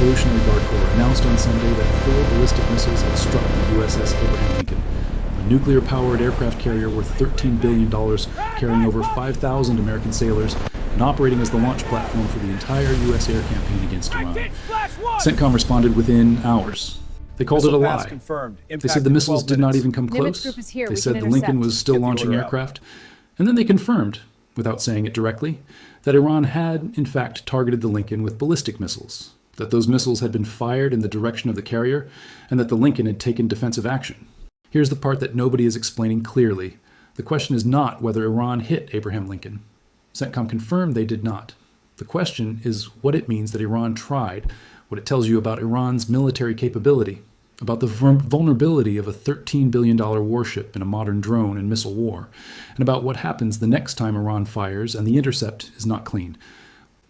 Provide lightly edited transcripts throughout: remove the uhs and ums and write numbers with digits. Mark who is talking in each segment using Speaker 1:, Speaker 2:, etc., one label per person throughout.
Speaker 1: Revolutionary Guard Corps announced on Sunday that 4 ballistic missiles had struck the USS Abraham Lincoln, a nuclear-powered aircraft carrier worth $13 billion, carrying over 5,000 American sailors and operating as the launch platform for the entire U.S. air campaign against Iran. CENTCOM responded within hours. They called it a lie. They said the missiles did not even come close. They said the Lincoln was still launching aircraft. And then they confirmed, without saying it directly, that Iran had, in fact, targeted the Lincoln with ballistic missiles, that those missiles had been fired in the direction of the carrier, and that the Lincoln had taken defensive action. Here's the part that nobody is explaining clearly. The question is not whether Iran hit Abraham Lincoln. CENTCOM confirmed they did not. The question is what it means that Iran tried, what it tells you about Iran's military capability, about the vulnerability of a $13 billion warship in a modern drone and missile war, and about what happens the next time Iran fires and the intercept is not clean.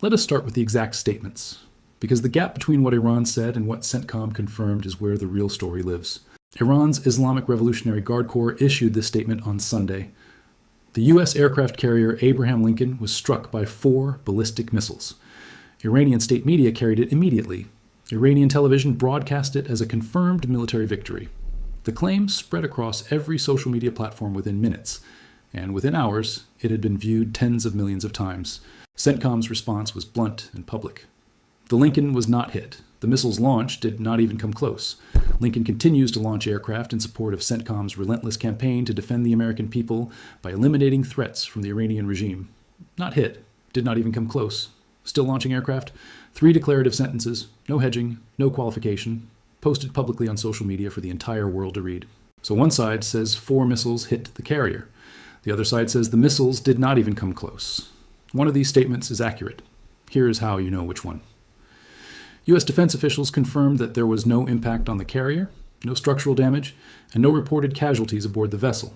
Speaker 1: Let us start with the exact statements, because the gap between what Iran said and what CENTCOM confirmed is where the real story lives. Iran's Islamic Revolutionary Guard Corps issued this statement on Sunday. The U.S. aircraft carrier Abraham Lincoln was struck by 4 ballistic missiles. Iranian state media carried it immediately. Iranian television broadcast it as a confirmed military victory. The claim spread across every social media platform within minutes, and within hours, it had been viewed tens of millions of times. CENTCOM's response was blunt and public. The Lincoln was not hit. The missiles launched did not even come close. Lincoln continues to launch aircraft in support of CENTCOM's relentless campaign to defend the American people by eliminating threats from the Iranian regime. Not hit, did not even come close. Still launching aircraft, 3 declarative sentences, no hedging, no qualification, posted publicly on social media for the entire world to read. So one side says 4 missiles hit the carrier. The other side says the missiles did not even come close. One of these statements is accurate. Here is how you know which one. U.S. defense officials confirmed that there was no impact on the carrier, no structural damage, and no reported casualties aboard the vessel.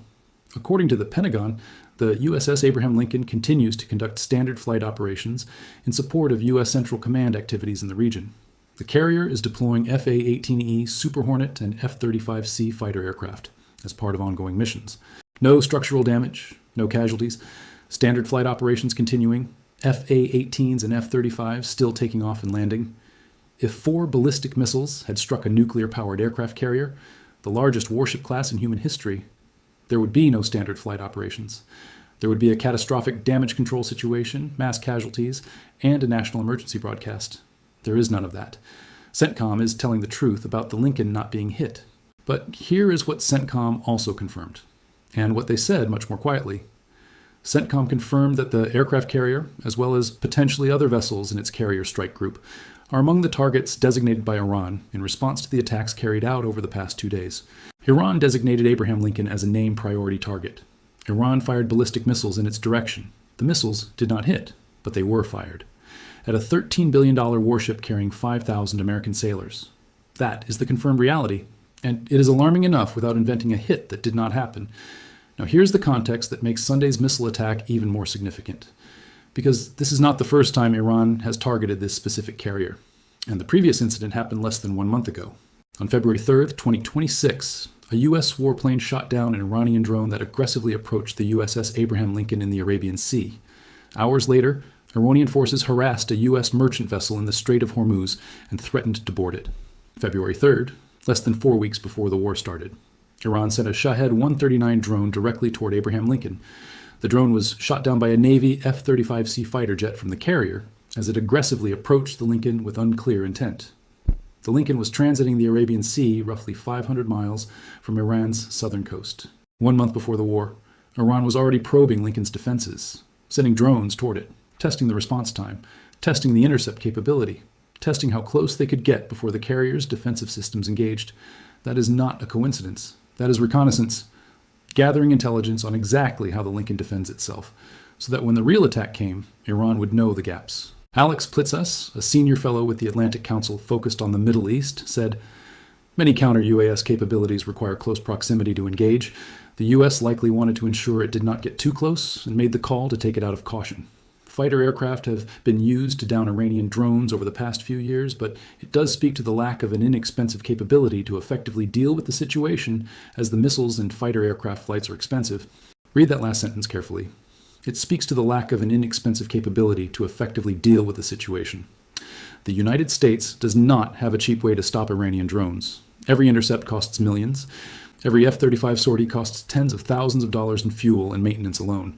Speaker 1: According to the Pentagon, the USS Abraham Lincoln continues to conduct standard flight operations in support of U.S. Central Command activities in the region. The carrier is deploying F/A-18E Super Hornet and F-35C fighter aircraft as part of ongoing missions. No structural damage, no casualties, standard flight operations continuing, F/A-18s and F-35s still taking off and landing. If 4 ballistic missiles had struck a nuclear-powered aircraft carrier, the largest warship class in human history, there would be no standard flight operations. There would be a catastrophic damage control situation, mass casualties, and a national emergency broadcast. There is none of that. CENTCOM is telling the truth about the Lincoln not being hit. But here is what CENTCOM also confirmed, and what they said much more quietly. CENTCOM confirmed that the aircraft carrier, as well as potentially other vessels in its carrier strike group, are among the targets designated by Iran in response to the attacks carried out over the past 2 days. Iran designated Abraham Lincoln as a named priority target. Iran fired ballistic missiles in its direction. The missiles did not hit, but they were fired. At a $13 billion warship carrying 5,000 American sailors. That is the confirmed reality, and it is alarming enough without inventing a hit that did not happen. Now here's the context that makes Sunday's missile attack even more significant. Because this is not the first time Iran has targeted this specific carrier. And the previous incident happened less than 1 month ago. On February 3rd, 2026, a U.S. warplane shot down an Iranian drone that aggressively approached the USS Abraham Lincoln in the Arabian Sea. Hours later, Iranian forces harassed a U.S. merchant vessel in the Strait of Hormuz and threatened to board it. February 3rd, less than 4 weeks before the war started, Iran sent a Shahed 139 drone directly toward Abraham Lincoln. The drone was shot down by a Navy F-35C fighter jet from the carrier as it aggressively approached the Lincoln with unclear intent. The Lincoln was transiting the Arabian Sea roughly 500 miles from Iran's southern coast. 1 month before the war, Iran was already probing Lincoln's defenses, sending drones toward it, testing the response time, testing the intercept capability, testing how close they could get before the carrier's defensive systems engaged. That is not a coincidence. That is reconnaissance, gathering intelligence on exactly how the Lincoln defends itself, so that when the real attack came, Iran would know the gaps. Alex Plitzas, a senior fellow with the Atlantic Council focused on the Middle East, said, "Many counter-UAS capabilities require close proximity to engage. The U.S. likely wanted to ensure it did not get too close and made the call to take it out of caution. Fighter aircraft have been used to down Iranian drones over the past few years, but it does speak to the lack of an inexpensive capability to effectively deal with the situation, as the missiles and fighter aircraft flights are expensive." Read that last sentence carefully. It speaks to the lack of an inexpensive capability to effectively deal with the situation. The United States does not have a cheap way to stop Iranian drones. Every intercept costs millions. Every F-35 sortie costs tens of thousands of dollars in fuel and maintenance alone.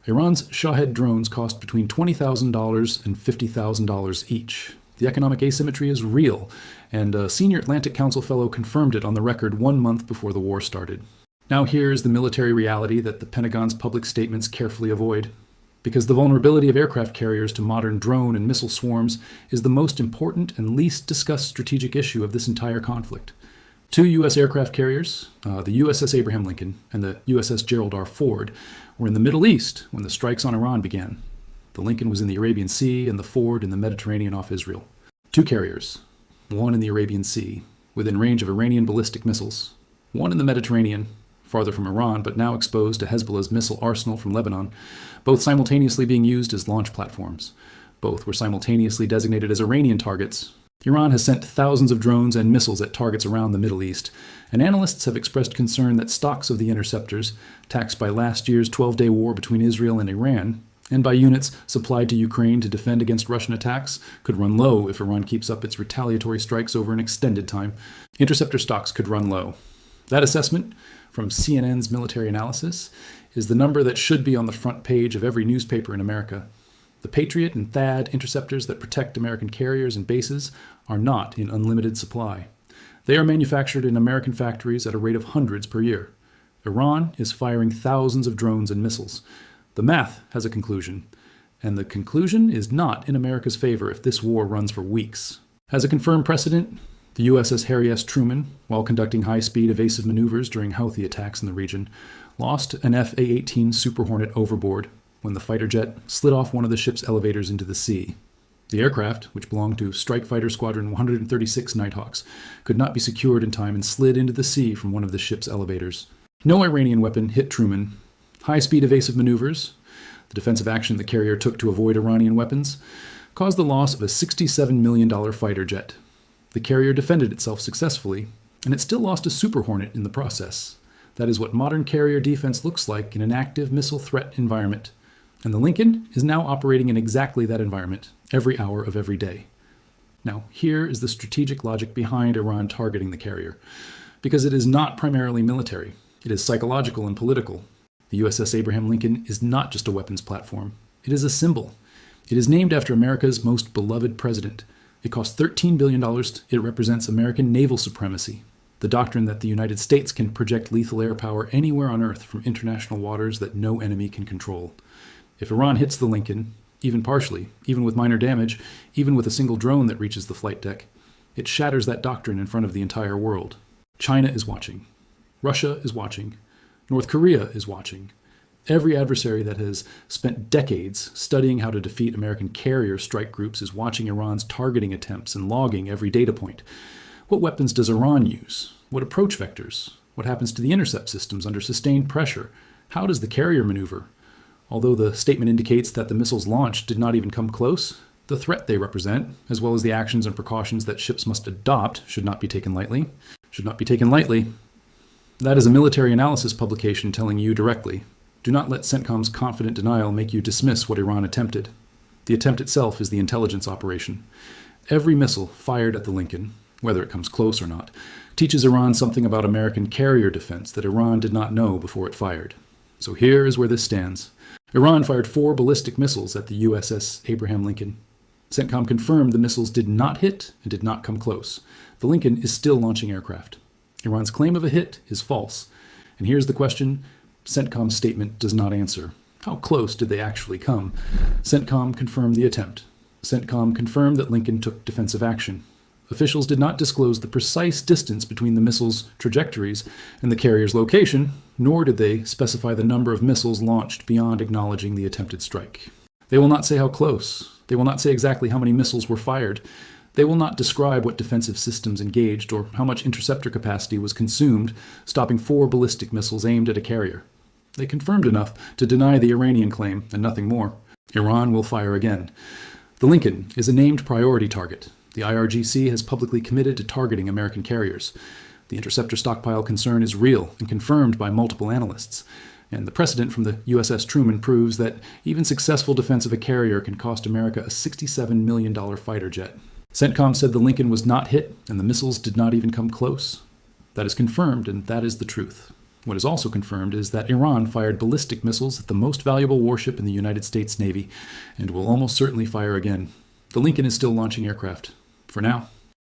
Speaker 1: Iran's Shahed drones cost between $20,000 and $50,000 each. The economic asymmetry is real, and a senior Atlantic Council fellow confirmed it on the record 1 month before the war started. Now here's the military reality that the Pentagon's public statements carefully avoid. Because the vulnerability of aircraft carriers to modern drone and missile swarms is the most important and least discussed strategic issue of this entire conflict. 2 U.S. aircraft carriers, the USS Abraham Lincoln and the USS Gerald R. Ford, were in the Middle East when the strikes on Iran began. The Lincoln was in the Arabian Sea and the Ford in the Mediterranean off Israel. 2 carriers, one in the Arabian Sea, within range of Iranian ballistic missiles, one in the Mediterranean, farther from Iran, but now exposed to Hezbollah's missile arsenal from Lebanon, both simultaneously being used as launch platforms. Both were simultaneously designated as Iranian targets. Iran has sent thousands of drones and missiles at targets around the Middle East, and analysts have expressed concern that stocks of the interceptors, taxed by last year's 12-day war between Israel and Iran, and by units supplied to Ukraine to defend against Russian attacks, could run low if Iran keeps up its retaliatory strikes over an extended time. Interceptor stocks could run low. That assessment, from CNN's military analysis, is the number that should be on the front page of every newspaper in America. The Patriot and THAAD interceptors that protect American carriers and bases are not in unlimited supply. They are manufactured in American factories at a rate of hundreds per year. Iran is firing thousands of drones and missiles. The math has a conclusion, and the conclusion is not in America's favor if this war runs for weeks. As a confirmed precedent, the USS Harry S. Truman, while conducting high-speed evasive maneuvers during Houthi attacks in the region, lost an F-A-18 Super Hornet overboard when the fighter jet slid off one of the ship's elevators into the sea. The aircraft, which belonged to Strike Fighter Squadron 136 Nighthawks, could not be secured in time and slid into the sea from one of the ship's elevators. No Iranian weapon hit Truman. High-speed evasive maneuvers, the defensive action the carrier took to avoid Iranian weapons, caused the loss of a $67 million fighter jet. The carrier defended itself successfully, and it still lost a Super Hornet in the process. That is what modern carrier defense looks like in an active missile threat environment. And the Lincoln is now operating in exactly that environment, every hour of every day. Now, here is the strategic logic behind Iran targeting the carrier. Because it is not primarily military, it is psychological and political. The USS Abraham Lincoln is not just a weapons platform. It is a symbol. It is named after America's most beloved president. It costs $13 billion. It represents American naval supremacy, the doctrine that the United States can project lethal air power anywhere on Earth from international waters that no enemy can control. If Iran hits the Lincoln, even partially, even with minor damage, even with a single drone that reaches the flight deck, it shatters that doctrine in front of the entire world. China is watching. Russia is watching. North Korea is watching. Every adversary that has spent decades studying how to defeat American carrier strike groups is watching Iran's targeting attempts and logging every data point. What weapons does Iran use? What approach vectors? What happens to the intercept systems under sustained pressure? How does the carrier maneuver? Although the statement indicates that the missiles launched did not even come close, the threat they represent, as well as the actions and precautions that ships must adopt, should not be taken lightly. Should not be taken lightly. That is a military analysis publication telling you directly. Do not let CENTCOM's confident denial make you dismiss what Iran attempted. The attempt itself is the intelligence operation. Every missile fired at the Lincoln, whether it comes close or not, teaches Iran something about American carrier defense that Iran did not know before it fired. So here is where this stands. Iran fired 4 ballistic missiles at the USS Abraham Lincoln. CENTCOM confirmed the missiles did not hit and did not come close. The Lincoln is still launching aircraft. Iran's claim of a hit is false. And here's the question CENTCOM's statement does not answer. How close did they actually come? CENTCOM confirmed the attempt. CENTCOM confirmed that Lincoln took defensive action. Officials did not disclose the precise distance between the missiles' trajectories and the carrier's location, nor did they specify the number of missiles launched beyond acknowledging the attempted strike. They will not say how close. They will not say exactly how many missiles were fired. They will not describe what defensive systems engaged or how much interceptor capacity was consumed, stopping 4 ballistic missiles aimed at a carrier. They confirmed enough to deny the Iranian claim and nothing more. Iran will fire again. The Lincoln is a named priority target. The IRGC has publicly committed to targeting American carriers. The interceptor stockpile concern is real and confirmed by multiple analysts. And the precedent from the USS Truman proves that even successful defense of a carrier can cost America a $67 million fighter jet. CENTCOM said the Lincoln was not hit, and the missiles did not even come close. That is confirmed, and that is the truth. What is also confirmed is that Iran fired ballistic missiles at the most valuable warship in the United States Navy, and will almost certainly fire again. The Lincoln is still launching aircraft. For now.